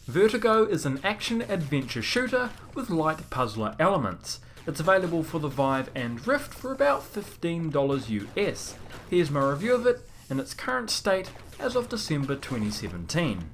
Vertigo is an action-adventure shooter with light puzzler elements. It's available for the Vive and Rift for about $15 US. Here's my review of it in its current state as of December 2017.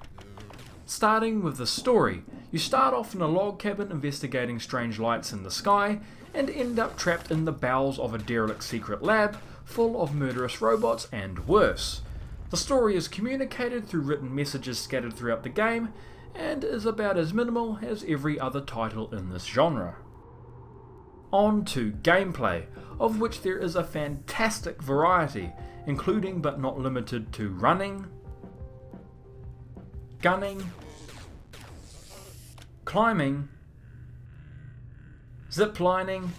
Starting with the story, you start off in a log cabin investigating strange lights in the sky and end up trapped in the bowels of a derelict secret lab full of murderous robots and worse. The story is communicated through written messages scattered throughout the game and is about as minimal as every other title in this genre. On to gameplay, of which there is a fantastic variety, including but not limited to running, gunning, climbing, ziplining,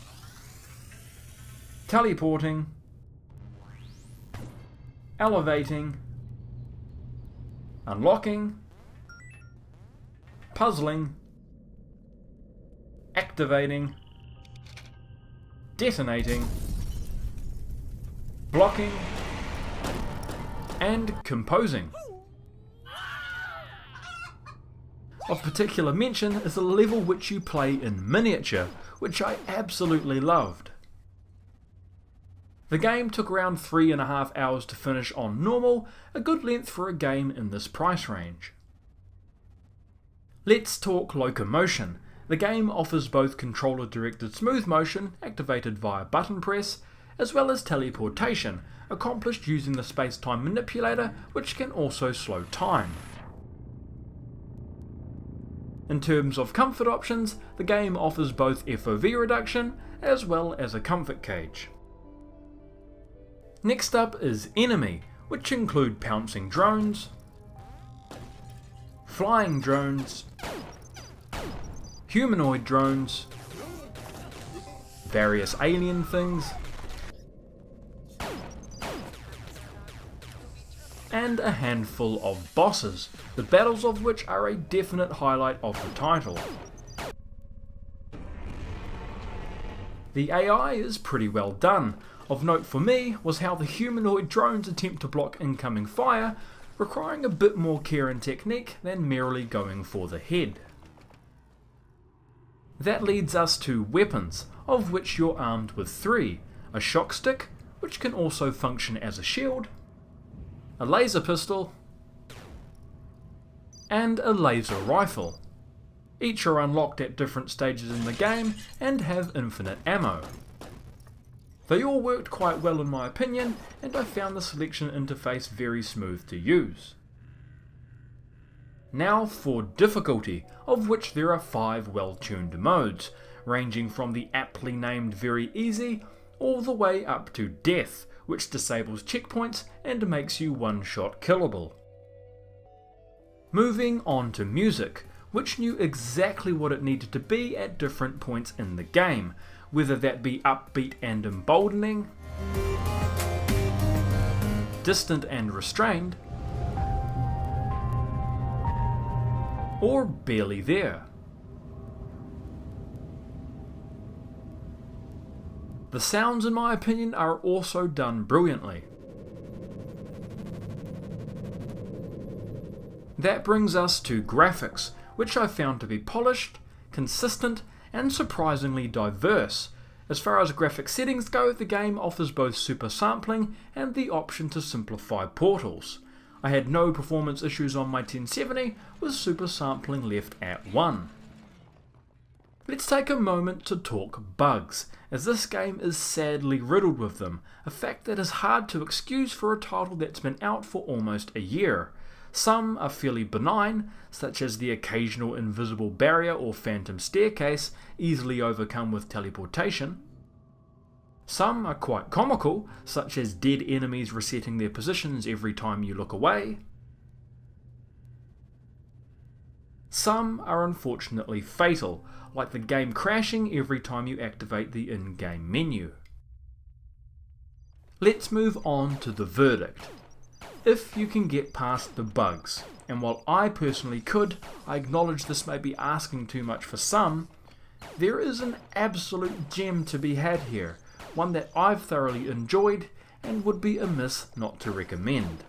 teleporting, elevating, unlocking, puzzling, activating, detonating, blocking, and composing. Of particular mention is the level which you play in miniature, which I absolutely loved. The game took around 3.5 hours to finish on normal, a good length for a game in this price range. Let's talk locomotion. The game offers both controller-directed smooth motion, activated via button press, as well as teleportation, accomplished using the space-time manipulator, which can also slow time. In terms of comfort options, the game offers both FOV reduction as well as a comfort cage. Next up is enemy, which include pouncing drones, flying drones, humanoid drones, various alien things, and a handful of bosses, the battles of which are a definite highlight of the title. The AI is pretty well done. Of note for me was how the humanoid drones attempt to block incoming fire, requiring a bit more care and technique than merely going for the head. That leads us to weapons, of which you're armed with 3, a shock stick, which can also function as a shield, a laser pistol, and a laser rifle. Each are unlocked at different stages in the game and have infinite ammo. They all worked quite well in my opinion, and I found the selection interface very smooth to use. Now for difficulty, of which there are 5 well-tuned modes, ranging from the aptly named very easy, all the way up to death, which disables checkpoints and makes you one-shot killable. Moving on to music, which knew exactly what it needed to be at different points in the game, whether that be upbeat and emboldening, distant and restrained, or barely there. The sounds, in my opinion, are also done brilliantly. That brings us to graphics, which I found to be polished, consistent, and surprisingly diverse. As far as graphic settings go, the game offers both super sampling and the option to simplify portals. I had no performance issues on my 1070, with super sampling left at 1. Let's take a moment to talk bugs, as this game is sadly riddled with them, a fact that is hard to excuse for a title that's been out for almost a year. Some are fairly benign, such as the occasional invisible barrier or phantom staircase, easily overcome with teleportation. Some are quite comical, such as dead enemies resetting their positions every time you look away. Some are unfortunately fatal, like the game crashing every time you activate the in-game menu. Let's move on to the verdict. If you can get past the bugs, and while I personally could, I acknowledge this may be asking too much for some, there is an absolute gem to be had here, one that I've thoroughly enjoyed and would be amiss not to recommend.